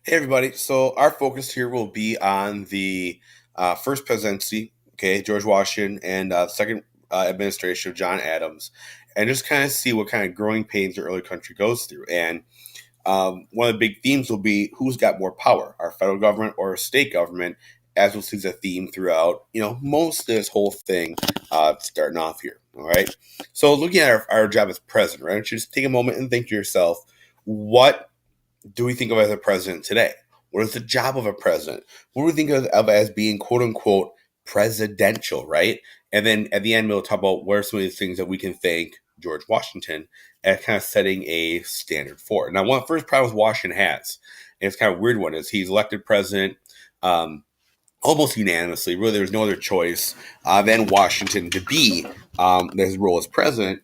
Hey, everybody. So, our focus here will be on the first presidency, okay, George Washington, and second administration of John Adams, and just kind of see what kind of growing pains the early country goes through. And one of the big themes will be who's got more power, our federal government or our state government, as we'll see as a theme throughout, most of this whole thing starting off here. All right. So, looking at our job as president, right, just take a moment and think to yourself, what do we think of as a president today? What is the job of a president? What do we think of as being quote unquote presidential, right? And then at the end, we'll talk about what are some of these things that we can thank George Washington as kind of setting a standard for. Now, one of the first problems Washington has, and it's kind of a weird one, is he's elected president almost unanimously. Really, there was no other choice than Washington to be his role as president.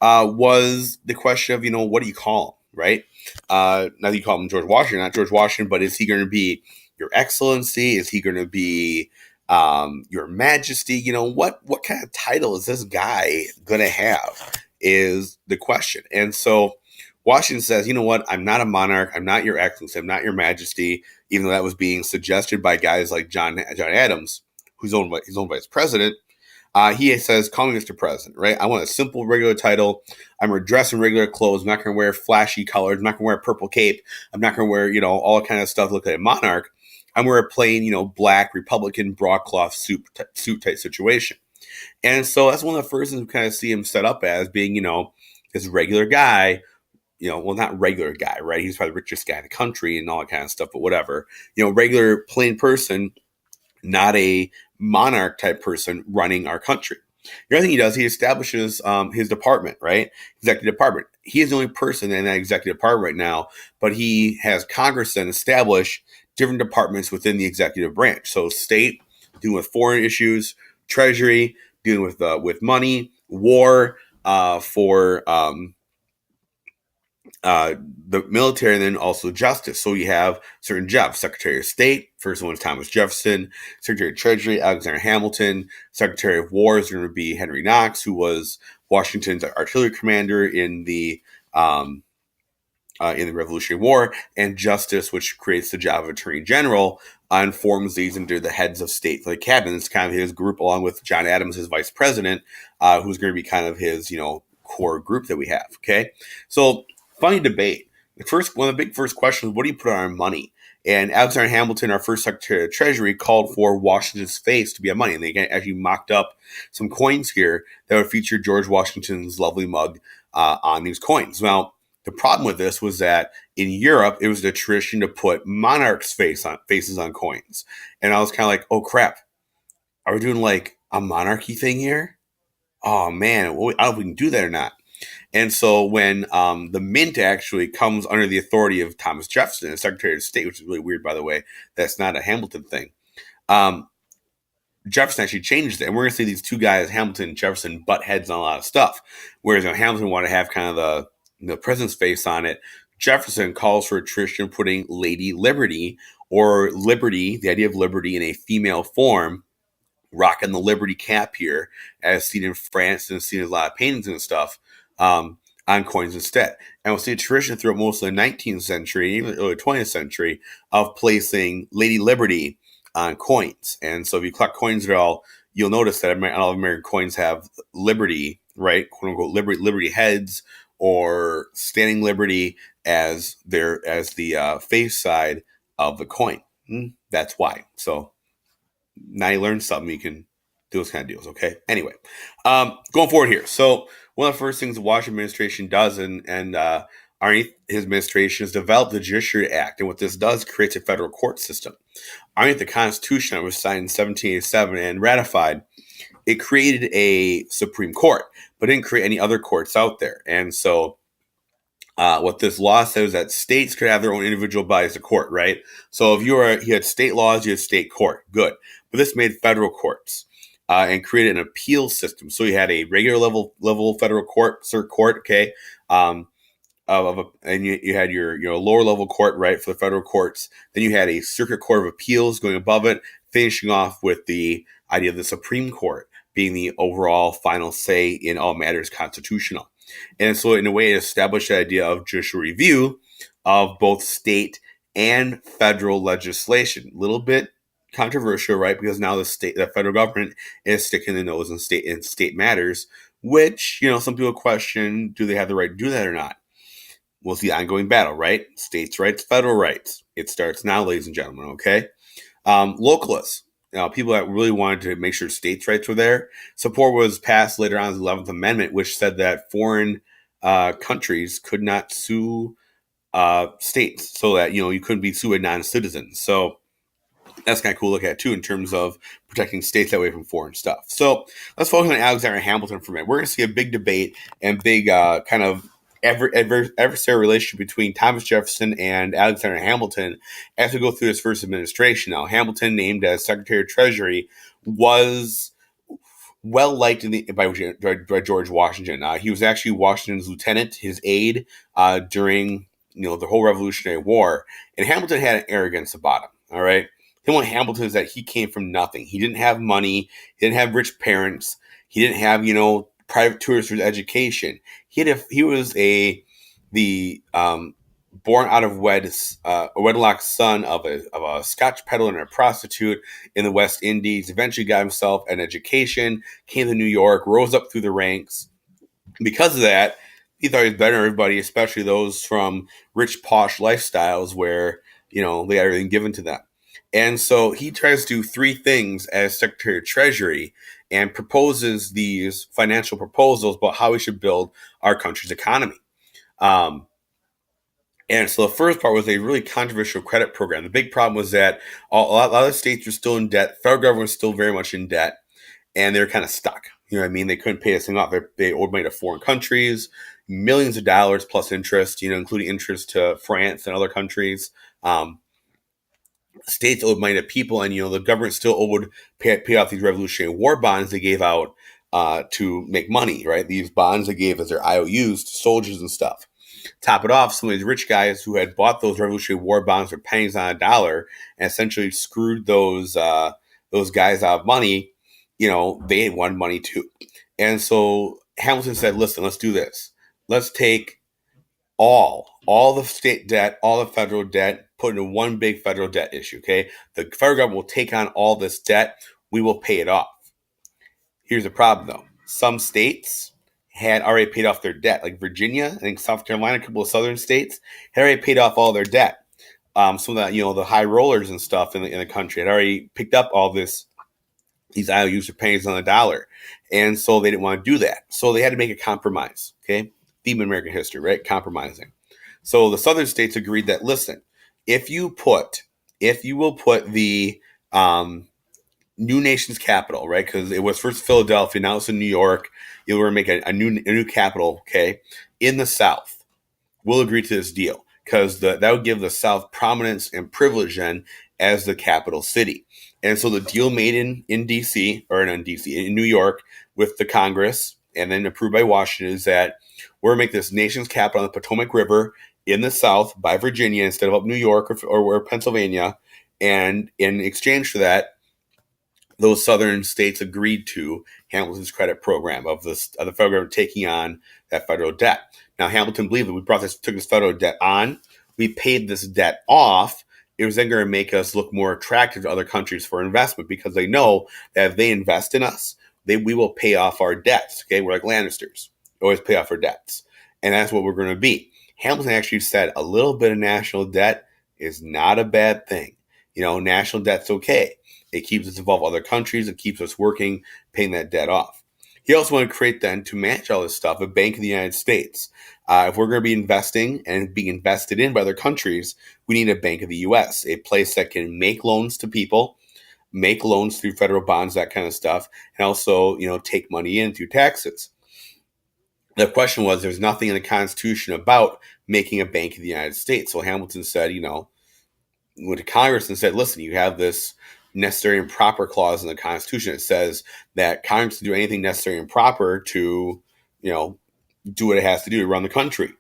Was the question of, what do you call him, right? Now you call him George Washington, not George Washington, but is he going to be Your Excellency? Is he going to be Your Majesty? What kind of title is this guy going to have is the question. And so Washington says, you know what? I'm not a monarch. I'm not Your Excellency. I'm not Your Majesty, even though that was being suggested by guys like John Adams, who's owned by his own vice president. He says, call me Mr. President, right? I want a simple, regular title. I'm going to dress in regular clothes. I'm not going to wear flashy colors. I'm not going to wear a purple cape. I'm not going to wear, all kind of stuff look like a monarch. I'm wearing a plain, black Republican broadcloth suit type situation. And so that's one of the first things we kind of see him set up as being, this regular guy, well, not regular guy, right? He's probably the richest guy in the country and all that kind of stuff, but whatever. Regular, plain person, not a monarch type person running our country. The other thing he does, he establishes his department, right? Executive department. He is the only person in that executive department right now, but he has Congress then establish different departments within the executive branch. So state, dealing with foreign issues, treasury, dealing with money, war, for the military, and then also justice. So you have certain jobs: Secretary of State, first one is Thomas Jefferson; Secretary of Treasury, Alexander Hamilton; Secretary of War is going to be Henry Knox, who was Washington's artillery commander in the Revolutionary War; and Justice, which creates the job of Attorney General, and forms these into the heads of state for the cabinet. It's kind of his group, along with John Adams, his vice president, who's going to be kind of his core group that we have. Okay, so funny debate. One of the big first questions: what do you put on our money? And Alexander Hamilton, our first Secretary of Treasury, called for Washington's face to be a money, and they actually mocked up some coins here that would feature George Washington's lovely mug on these coins. Now, the problem with this was that in Europe, it was the tradition to put monarchs' faces on coins, and I was kind of like, "Oh crap, are we doing like a monarchy thing here? Oh man, I don't know if we can do that or not." And so when the mint actually comes under the authority of Thomas Jefferson, the Secretary of State, which is really weird, by the way, that's not a Hamilton thing. Um, Jefferson actually changed it, and we're going to see these two guys, Hamilton and Jefferson, butt heads on a lot of stuff. Whereas Hamilton wanted to have kind of the president's face on it. Jefferson calls for a tradition of putting Lady Liberty, or liberty, the idea of liberty in a female form, rocking the Liberty cap here, as seen in France and seen in a lot of paintings and stuff, on coins instead. And we'll see a tradition throughout most of the 19th century, even the early 20th century, of placing Lady Liberty on coins. And so if you collect coins at all, you'll notice that all of American coins have Liberty, right? "Quote unquote Liberty heads," or Standing Liberty as the face side of the coin. That's why. So now you learn something, you can do those kind of deals. Okay. Anyway, going forward here. So one of the first things the Washington administration does, and underneath his administration, is develop the Judiciary Act. And what this does, creates a federal court system. Underneath the Constitution that was signed in 1787 and ratified, it created a Supreme Court, but didn't create any other courts out there. And so what this law says is that states could have their own individual bodies of court, right? So if you had state laws, you had state court, good. But this made federal courts and created an appeal system. So you had a regular level federal court, circuit court, okay, and you had your lower level court, right, for the federal courts. Then you had a circuit court of appeals going above it, finishing off with the idea of the Supreme Court being the overall final say in all matters constitutional. And so in a way, it established the idea of judicial review of both state and federal legislation. A little bit controversial, right? Because now the federal government is sticking the nose in state matters, which, some people question, do they have the right to do that or not? Well, it's the ongoing battle, right? States' rights, federal rights. It starts now, ladies and gentlemen, okay? Localists, people that really wanted to make sure states' rights were there. Support was passed later on as the 11th Amendment, which said that foreign countries could not sue states, so that you couldn't be sued by non-citizens. So that's kind of cool to look at too, in terms of protecting states that way from foreign stuff. So let's focus on Alexander Hamilton for a minute. We're going to see a big debate and big kind of adversarial relationship between Thomas Jefferson and Alexander Hamilton as we go through his first administration. Now, Hamilton, named as Secretary of Treasury, was well liked by George Washington. He was actually Washington's lieutenant, his aide during the whole Revolutionary War, and Hamilton had an arrogance about him. All right, the thing with Hamilton is that he came from nothing. He didn't have money. He didn't have rich parents. He didn't have private tutors for his education. He was the born out of wedlock son of a Scotch peddler and a prostitute in the West Indies. Eventually got himself an education, came to New York, rose up through the ranks. Because of that, he thought he was better than everybody, especially those from rich, posh lifestyles where, they had everything given to them. And so he tries to do three things as Secretary of Treasury and proposes these financial proposals about how we should build our country's economy. And so the first part was a really controversial credit program. The big problem was that a lot of states were still in debt. The federal government was still very much in debt, and they were kind of stuck. You know what I mean? They couldn't pay this thing off. They owed money to foreign countries, millions of dollars plus interest, including interest to France and other countries. States owed money to people, and the government still owed pay off these Revolutionary War bonds they gave out to make money, right? These bonds they gave as their IOUs to soldiers and stuff. Top it off, some of these rich guys who had bought those Revolutionary War bonds for pennies on a dollar and essentially screwed those guys out of money. They had won money too. And so Hamilton said, listen, let's do this. Let's take all the state debt, all the federal debt, put into one big federal debt issue, okay? The federal government will take on all this debt. We will pay it off. Here's the problem, though. Some states had already paid off their debt. Like Virginia, I think South Carolina, a couple of southern states had already paid off all their debt. Some of that, the high rollers and stuff in the country had already picked up all these IOUs for pennies on the dollar. And so they didn't want to do that. So they had to make a compromise, okay? Theme in American history, right? Compromising. So the southern states agreed that, listen, if you will put the new nation's capital, right? Because it was first Philadelphia, now it's in New York. You were to make a new capital, okay, in the South. We'll agree to this deal because that would give the South prominence and privilege then as the capital city. And so the deal made in DC, or in DC, in New York with the Congress and then approved by Washington is that we're going to make this nation's capital on the Potomac River in the South by Virginia instead of up New York or Pennsylvania. And in exchange for that, those southern states agreed to Hamilton's credit program of the federal government taking on that federal debt. Now, Hamilton believed that we took this federal debt on, we paid this debt off. It was then going to make us look more attractive to other countries for investment because they know that if they invest in us, we will pay off our debts. Okay, we're like Lannisters, always pay off our debts, and that's what we're going to be. Hamilton actually said a little bit of national debt is not a bad thing. National debt's okay. It keeps us involved with other countries. It keeps us working, paying that debt off. He also wanted to create then, to match all this stuff, a Bank of the United States. If we're going to be investing and being invested in by other countries, we need a Bank of the U.S., a place that can make loans to people, make loans through federal bonds, that kind of stuff, and also, take money in through taxes. The question was, there's nothing in the Constitution about making a Bank of the United States. So Hamilton said, went to Congress and said, listen, you have this necessary and proper clause in the Constitution. It says that Congress can do anything necessary and proper to, do what it has to do to run the country.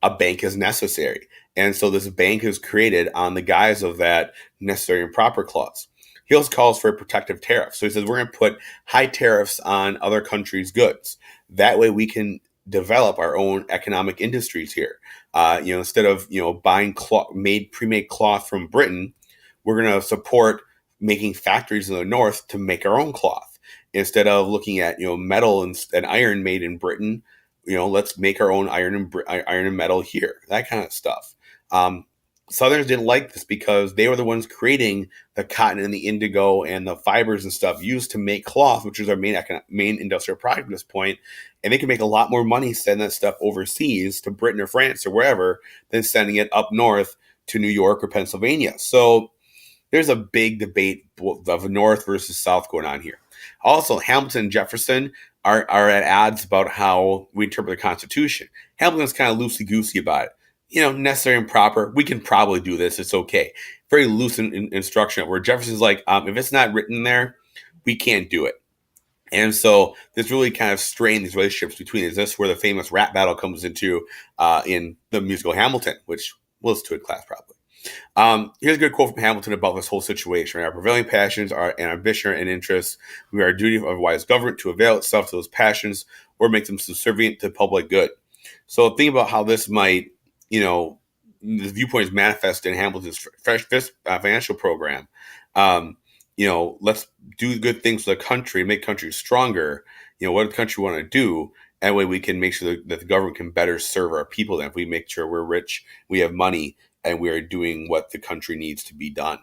A bank is necessary. And so this bank is created on the guise of that necessary and proper clause. He also calls for a protective tariff. So he says we're going to put high tariffs on other countries' goods. That way we can develop our own economic industries here. Instead of buying pre-made cloth from Britain, we're going to support making factories in the north to make our own cloth. Instead of looking at metal and iron made in Britain, let's make our own iron and metal here. That kind of stuff. Southerners didn't like this because they were the ones creating the cotton and the indigo and the fibers and stuff used to make cloth, which is our main industrial product at this point. And they could make a lot more money sending that stuff overseas to Britain or France or wherever than sending it up north to New York or Pennsylvania. So there's a big debate of North versus South going on here. Also, Hamilton and Jefferson are at odds about how we interpret the Constitution. Hamilton's kind of loosey-goosey about it. Necessary and proper. We can probably do this. It's okay. Very loose instruction. Where Jefferson's like, if it's not written there, we can't do it. And so this really kind of strained these relationships between. Is this where the famous rap battle comes into in the musical Hamilton, which we'll listen to in class probably. Here's a good quote from Hamilton about this whole situation. Our prevailing passions are an ambition and interests. We are a duty of a wise government to avail itself to those passions or make them subservient to public good. So think about how this might, the viewpoint is manifest in Hamilton's financial program. Let's do good things for the country, make country stronger. What does the country want to do? That way we can make sure that the government can better serve our people. Then if we make sure we're rich, we have money, and we are doing what the country needs to be done.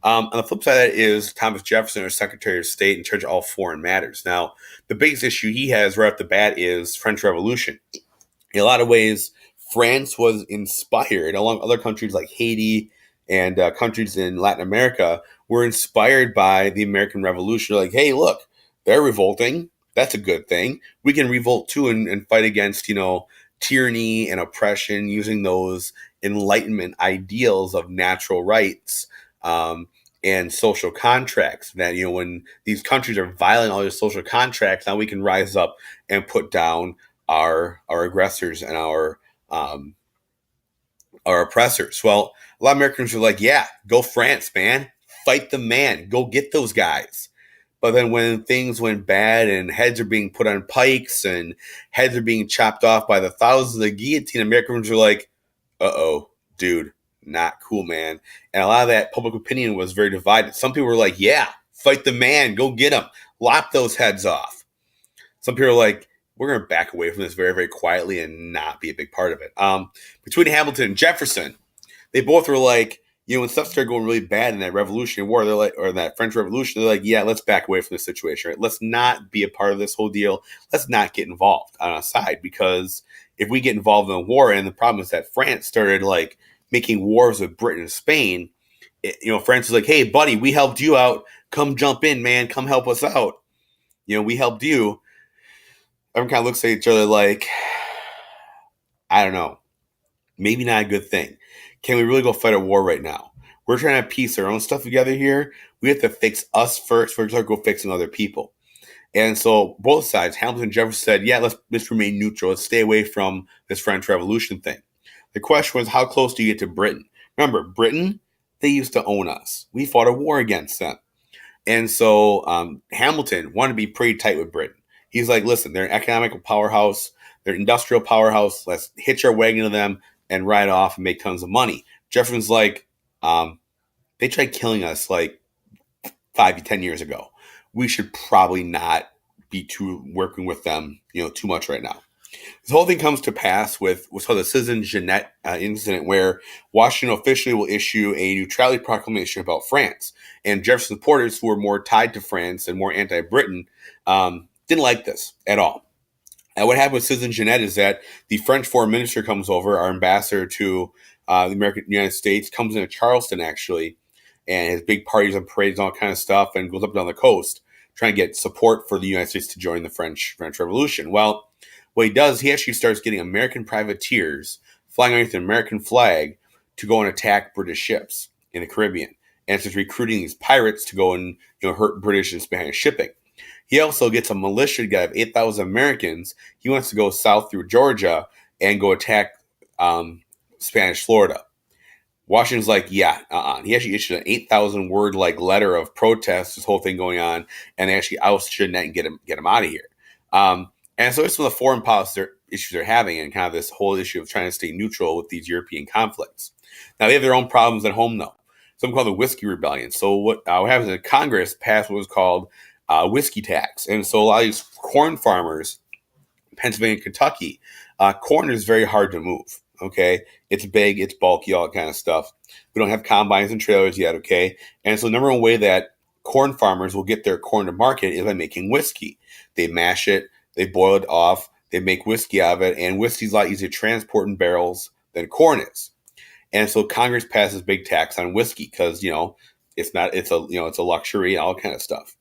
On the flip side of that is Thomas Jefferson, our Secretary of State, in charge of all foreign matters. Now, the biggest issue he has right off the bat is French Revolution. In a lot of ways, France was inspired, along other countries like Haiti and countries in Latin America, were inspired by the American Revolution. They're like, hey, look, they're revolting. That's a good thing. We can revolt too and fight against, tyranny and oppression using those Enlightenment ideals of natural rights and social contracts. That, when these countries are violating all these social contracts, now we can rise up and put down our aggressors and our oppressors. Well, a lot of Americans are like, yeah, go France, man. Fight the man. Go get those guys. But then when things went bad and heads are being put on pikes and heads are being chopped off by the thousands of the guillotine, Americans are like, uh-oh, dude, not cool, man. And a lot of that public opinion was very divided. Some people were like, yeah, fight the man. Go get him. Lop those heads off. Some people are like, we're going to back away from this very, very quietly and not be a big part of it. Between Hamilton and Jefferson, they both were like, when stuff started going really bad in that Revolutionary War, they're like, or that French Revolution, they're like, yeah, let's back away from this situation. Right? Let's not be a part of this whole deal. Let's not get involved on a side, because if we get involved in a war, and the problem is that France started like making wars with Britain and Spain, France is like, hey, buddy, we helped you out. Come jump in, man. Come help us out. We helped you. Everyone kind of looks at each other like, I don't know, maybe not a good thing. Can we really go fight a war right now? We're trying to piece our own stuff together here. We have to fix us first before we go fixing other people. And so both sides, Hamilton and Jefferson, said, yeah, let's remain neutral. Let's stay away from this French Revolution thing. The question was, how close do you get to Britain? Remember, Britain, they used to own us. We fought a war against them. And so Hamilton wanted to be pretty tight with Britain. He's like, listen, they're an economic powerhouse. They're an industrial powerhouse. Let's hitch our wagon to them and ride off and make tons of money. Jefferson's like, they tried killing us like 5 to 10 years ago. We should probably not be working with them, too much right now. This whole thing comes to pass with what's called the Citizen Jeanette incident, where Washington officially will issue a neutrality proclamation about France. And Jefferson supporters, who were more tied to France and more anti-Britain, didn't like this at all. And what happened with Citizen Jeanette is that the French foreign minister comes over, our ambassador to the United States, comes into Charleston, actually, and has big parties and parades and all kind of stuff, and goes up and down the coast trying to get support for the United States to join the French Revolution. Well, what he does, he actually starts getting American privateers flying underneath the American flag to go and attack British ships in the Caribbean, and starts recruiting these pirates to go and hurt British and Spanish shipping. He also gets a militia guy of 8,000 Americans. He wants to go south through Georgia and go attack Spanish Florida. Washington's like, yeah, He actually issued an 8,000 word letter of protest, this whole thing going on, and they actually oust Jeanette and get him out of here. And so it's from the foreign policy issues they're having, and kind of this whole issue of trying to stay neutral with these European conflicts. Now they have their own problems at home, though. Something called the Whiskey Rebellion. So what happens is Congress passed what was called whiskey tax, and so a lot of these corn farmers, Pennsylvania, Kentucky, corn is very hard to move. Okay, it's big, it's bulky, all that kind of stuff. We don't have combines and trailers yet. Okay, and so the number one way that corn farmers will get their corn to market is by making whiskey. They mash it, they boil it off, they make whiskey out of it, and whiskey's a lot easier to transport in barrels than corn is. And so Congress passes big tax on whiskey because it's a luxury and all kind of stuff.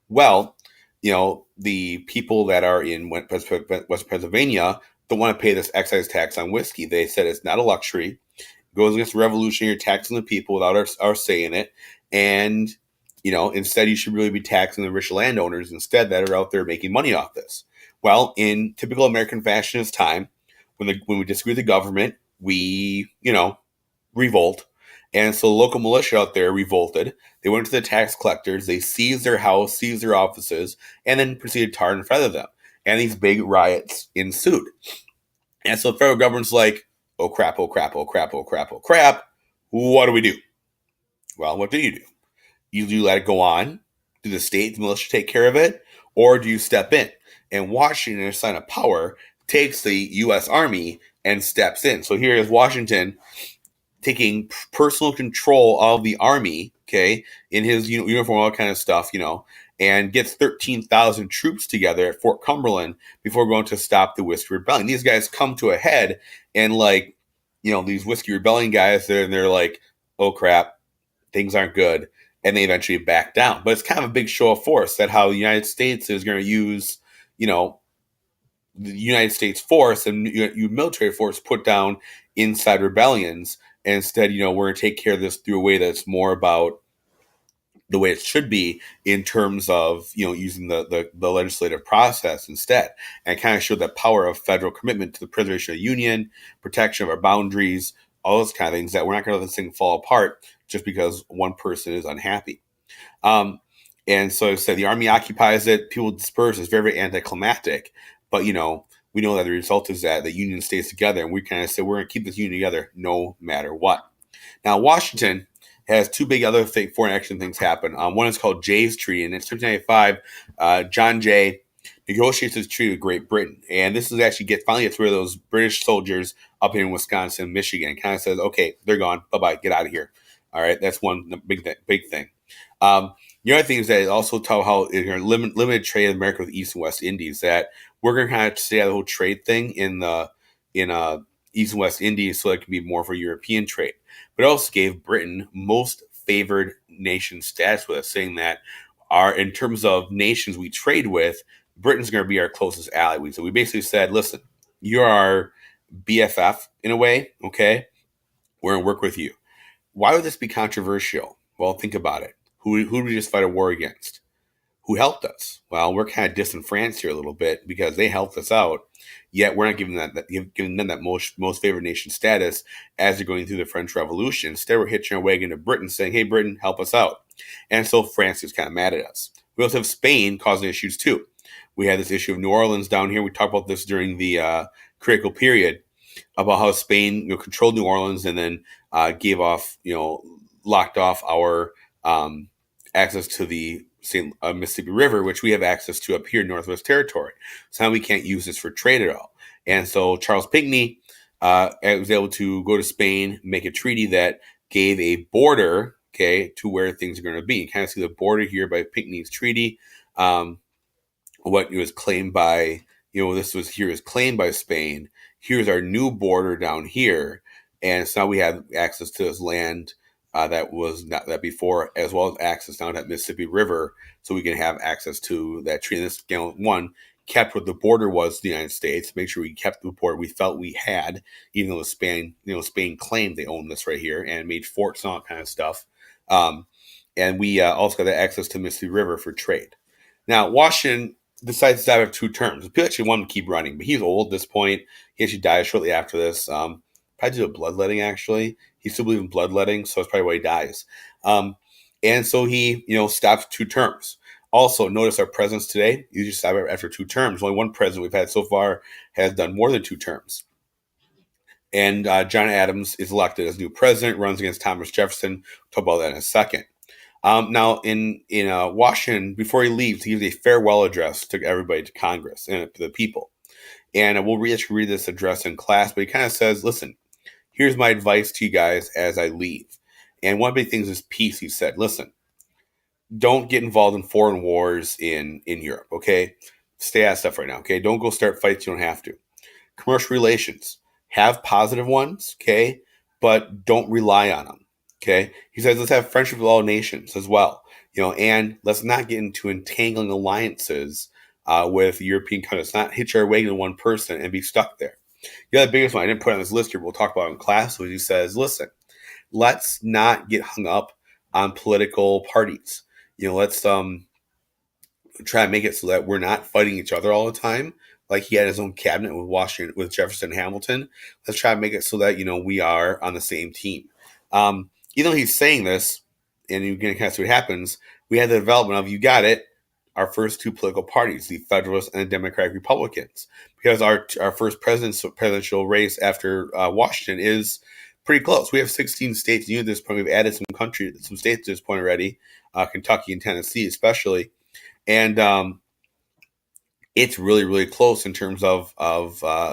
Well, the people that are in West Pennsylvania don't want to pay this excise tax on whiskey. They said it's not a luxury. It goes against the revolution. You're taxing the people without our say in it. And, instead you should really be taxing the rich landowners instead that are out there making money off this. Well, in typical American fashion, it's time when we disagree with the government, we, revolt. And so the local militia out there revolted. They went to the tax collectors. They seized their house, seized their offices, and then proceeded to tar and feather them. And these big riots ensued. And so the federal government's like, oh crap, oh crap, oh crap, oh crap, oh crap. What do we do? Well, what do? You let it go on? Do the state, the militia take care of it? Or do you step in? And Washington, a sign of power, takes the U.S. Army and steps in. So here is Washington taking personal control of the army, okay, in his uniform, all that kind of stuff, and gets 13,000 troops together at Fort Cumberland before going to stop the Whiskey Rebellion. These guys come to a head, and these Whiskey Rebellion guys, they're like, oh crap, things aren't good, and they eventually back down. But it's kind of a big show of force that how the United States is going to use, the United States force and military force put down inside rebellions. And instead, we're going to take care of this through a way that's more about the way it should be in terms of, using the legislative process instead. And kind of show the power of federal commitment to the preservation of the Union, protection of our boundaries, all those kind of things, that we're not going to let this thing fall apart just because one person is unhappy. And so I said the army occupies it, people disperse. It's very, very anticlimactic. But, we know that the result is that the Union stays together, and we kind of say we're going to keep this Union together no matter what. Now, Washington has two big other foreign action things happen. One is called Jay's Treaty, and in 1795, John Jay negotiates his treaty with Great Britain. And this is actually finally gets rid of those British soldiers up here in Wisconsin and Michigan. And kind of says, okay, they're gone. Bye-bye. Get out of here. All right, that's one big thing. The other thing is that it also tell how limited trade in America with East and West Indies, that we're going to kind of stay out of the whole trade thing in East and West Indies so it can be more for European trade. But it also gave Britain most favored nation status with us, saying that in terms of nations we trade with, Britain's going to be our closest ally. So we basically said, listen, you're our BFF in a way, okay? We're going to work with you. Why would this be controversial? Well, think about it. Who did we just fight a war against? Who helped us? Well, we're kind of disenfranchised here a little bit because they helped us out, yet we're not giving them that most favored nation status as they're going through the French Revolution. Instead, we're hitching our wagon to Britain, saying, "Hey, Britain, help us out." And so France is kind of mad at us. We also have Spain causing issues too. We had this issue of New Orleans down here. We talked about this during the critical period about how Spain controlled New Orleans and then gave off, locked off our access to the Mississippi River, which we have access to up here in Northwest Territory. So now we can't use this for trade at all. And so Charles Pinckney was able to go to Spain, make a treaty that gave a border, okay, to where things are going to be. You kind of see the border here by Pinckney's treaty. What was claimed by, is claimed by Spain. Here's our new border down here. And so now we have access to this land that was not that before, as well as access down that Mississippi River, so we can have access to that treaty. And this, one, kept what the border was to the United States, make sure we kept the border we felt we had, even though Spain claimed they owned this right here and made forts and all that kind of stuff. And we also got the access to Mississippi River for trade. Now, Washington decides to have 2 terms. People actually want him to keep running, but he's old at this point. He actually dies shortly after this. Probably due to bloodletting, actually. He still believes in bloodletting, so that's probably why he dies. And so he, stops 2 terms. Also, notice our presidents today usually stop after 2 terms. Only one president we've had so far has done more than 2 terms. And John Adams is elected as new president, runs against Thomas Jefferson. We'll talk about that in a second. Now, in Washington, before he leaves, he gives a farewell address to everybody, to Congress and to the people. And we'll read this address in class, but he kind of says, listen, here's my advice to you guys as I leave. And one of the big things is peace, he said. Listen, don't get involved in foreign wars in Europe, okay? Stay out of stuff right now, okay? Don't go start fights you don't have to. Commercial relations, have positive ones, okay? But don't rely on them, okay? He says, let's have friendship with all nations as well, and let's not get into entangling alliances with European countries. Let's not hitch our wagon to one person and be stuck there. The biggest one, I didn't put on this list here, but we'll talk about it in class, so he says, listen, let's not get hung up on political parties. Let's try to make it so that we're not fighting each other all the time. Like he had his own cabinet with Jefferson and Hamilton. Let's try to make it so that we are on the same team. Even though he's saying this, and you're going to kind of see what happens, we had the development of, you got it, our first two political parties, the Federalists and the Democratic Republicans, because our first presidential race after Washington is pretty close. We have 16 states new at this point. We've added some states at this point already, Kentucky and Tennessee especially, and it's really, really close in terms of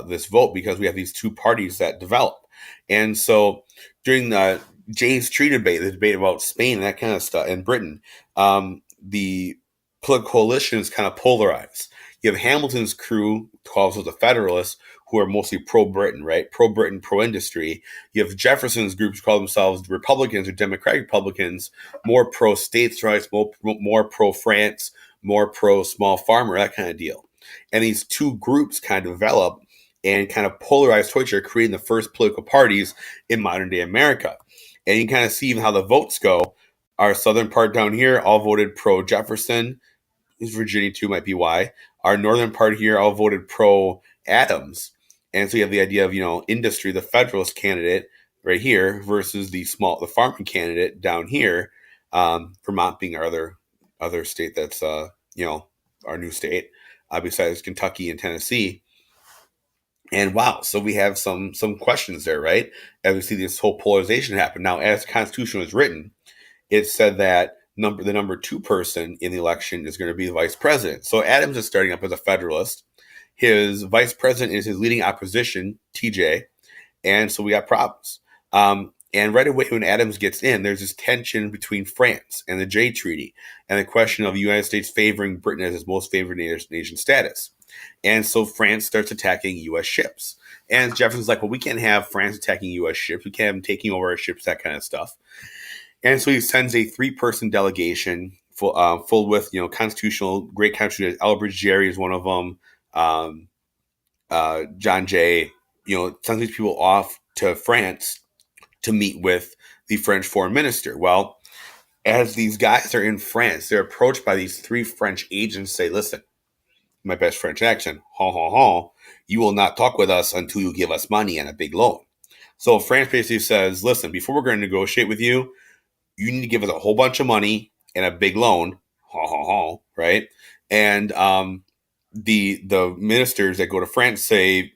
this vote, because we have these two parties that develop. And so during the Jay's Tree debate, the debate about Spain and that kind of stuff, and Britain, the political coalition is kind of polarized. You have Hamilton's crew, calls themselves the Federalists, who are mostly pro-Britain, right? Pro-Britain, pro-industry. You have Jefferson's groups who call themselves Republicans or Democratic Republicans, more pro-states' rights, more pro-France, more pro-small farmer, that kind of deal. And these two groups kind of develop and kind of polarize towards each other, creating the first political parties in modern-day America. And you can kind of see even how the votes go. Our southern part down here all voted pro-Jefferson. Virginia too might be why. Our northern part here all voted pro-Adams. And so you have the idea of, industry, the Federalist candidate right here versus the farming candidate down here. Vermont being our other state that's, our new state, besides Kentucky and Tennessee. And wow, so we have some questions there, right? As we see this whole polarization happen. Now, as the Constitution was written, it said that the number 2 person in the election is going to be the vice president. So Adams is starting up as a Federalist. His vice president is his leading opposition, TJ. And so we got problems. And right away when Adams gets in, there's this tension between France and the Jay Treaty and the question of the United States favoring Britain as its most favored nation status. And so France starts attacking U.S. ships. And Jefferson's like, well, we can't have France attacking U.S. ships. We can't have them taking over our ships, that kind of stuff. And so he sends a 3-person delegation full with, great constitutional. Elbridge Gerry is one of them. John Jay, sends these people off to France to meet with the French foreign minister. Well, as these guys are in France, they're approached by these 3 French agents, say, listen, my best French accent, you will not talk with us until you give us money and a big loan. So France basically says, listen, before we're going to negotiate with you, you need to give us a whole bunch of money and a big loan, right? And the ministers that go to France say,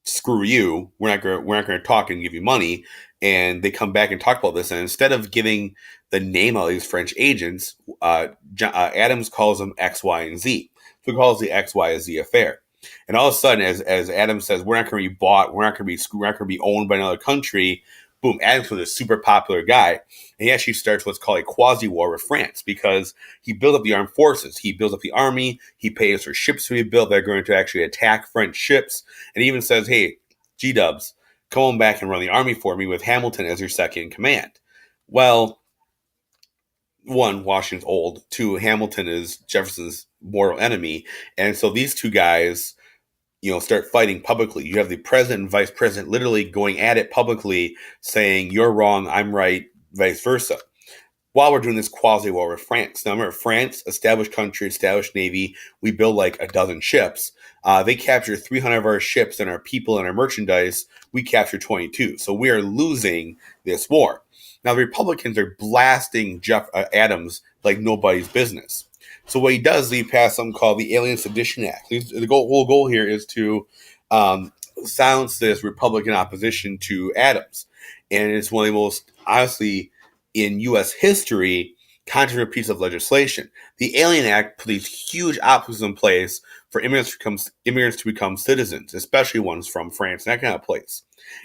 screw you, we're not going to talk and give you money. And they come back and talk about this. And instead of giving the name of these French agents, Adams calls them X, Y, and Z. So he calls the X, Y, and Z affair. And all of a sudden, as Adams says, we're not going to be bought, we're not going to be owned by another country. Boom, Adams was a super popular guy. And he actually starts what's called a quasi-war with France, because he built up the armed forces. He builds up the army. He pays for ships to be built that are going to actually attack French ships. And he even says, hey, G-dubs, come on back and run the army for me with Hamilton as your second in command. Well, 1, Washington's old. 2, Hamilton is Jefferson's mortal enemy. And so these two guys, start fighting publicly. You have the president and vice president literally going at it publicly, saying, you're wrong, I'm right, vice versa. While we're doing this quasi-war with France. Now, remember, France, established country, established navy, we build like a dozen ships. They capture 300 of our ships and our people and our merchandise. We capture 22. So we are losing this war. Now, the Republicans are blasting Adams like nobody's business. So what he does is he passed something called the Alien Sedition Act. Whole goal here is to silence this Republican opposition to Adams, and it's one of the most, honestly, in U.S. history, controversial piece of legislation. The Alien Act put these huge obstacles in place for immigrants to become citizens, especially ones from France and that kind of place.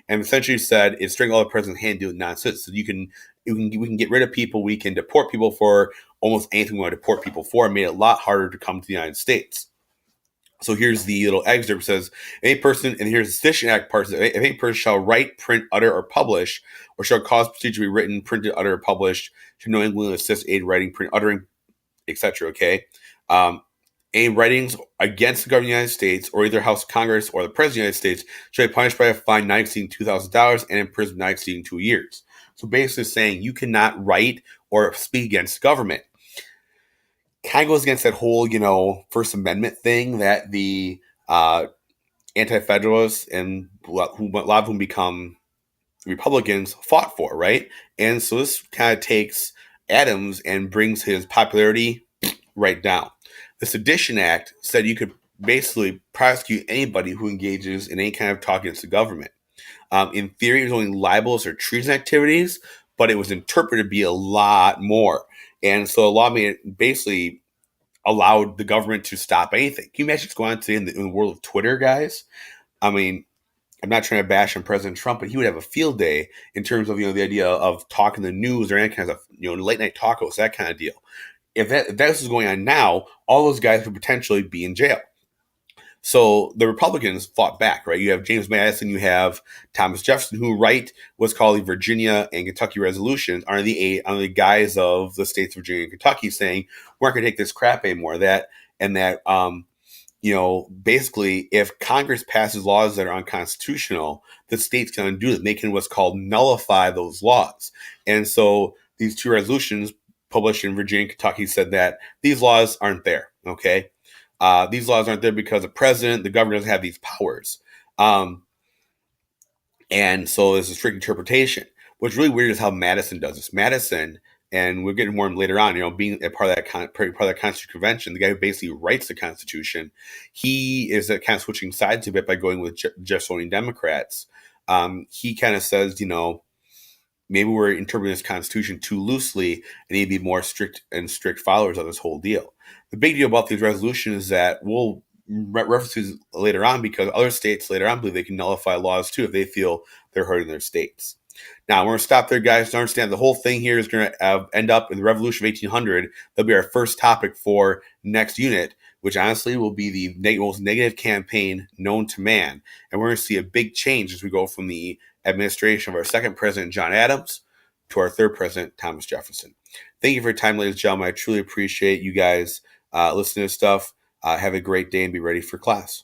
And essentially said it's string all the president's hand doing nonsense. So we can get rid of people, we can deport people for almost anything we want to deport people for. It made it a lot harder to come to the United States. So here's the little excerpt. It says, any person, and here's the Sedition Act part, if any person shall write, print, utter, or publish, or shall cause procedure to be written, printed, uttered, or published, should knowingly assist, aid, writing, print, uttering, etc. Okay. Any writings against the government of the United States or either House of Congress or the President of the United States shall be punished by a fine not exceeding $2,000 and imprisonment not exceeding 2 years. So basically saying you cannot write or speak against government. Kind of goes against that whole, First Amendment thing that the anti-federalists and a lot of whom become Republicans fought for, right? And so this kind of takes Adams and brings his popularity right down. The Sedition Act said you could basically prosecute anybody who engages in any kind of talk against the government. In theory, it was only libelous or treason activities, but it was interpreted to be a lot more. And so a law made it basically allowed the government to stop anything. Can you imagine what's going on today in the world of Twitter, guys? I mean, I'm not trying to bash on President Trump, but he would have a field day in terms of, the idea of talking the news or any kind of, late night tacos, that kind of deal. If this is going on now, all those guys could potentially be in jail. So the Republicans fought back, right? You have James Madison, you have Thomas Jefferson, who write what's called the Virginia and Kentucky resolutions under the guise of the states of Virginia and Kentucky, saying we're not going to take this crap anymore. Basically, if Congress passes laws that are unconstitutional, the states can undo it. They can what's called nullify those laws. And so these two resolutions published in Virginia and Kentucky said that these laws aren't there. Okay. These laws aren't there because the president, the governor doesn't have these powers. And so there's a strict interpretation. What's really weird is how Madison does this. Madison, and we'll get more later on, being a part of that Constitutional Convention, the guy who basically writes the Constitution, he is kind of switching sides a bit by going with Jeffersonian Democrats. He kind of says, maybe we're interpreting this Constitution too loosely and need to be more strict followers of this whole deal. The big deal about these resolutions is that we'll references later on because other states later on believe they can nullify laws too if they feel they're hurting their states. Now, we're going to stop there, guys, to understand the whole thing here is going to end up in the Revolution of 1800. That'll be our first topic for next unit, which honestly will be the most negative campaign known to man. And we're going to see a big change as we go from the administration of our second president, John Adams, to our third president, Thomas Jefferson. Thank you for your time, ladies and gentlemen. I truly appreciate you guys listening to stuff. Have a great day and be ready for class.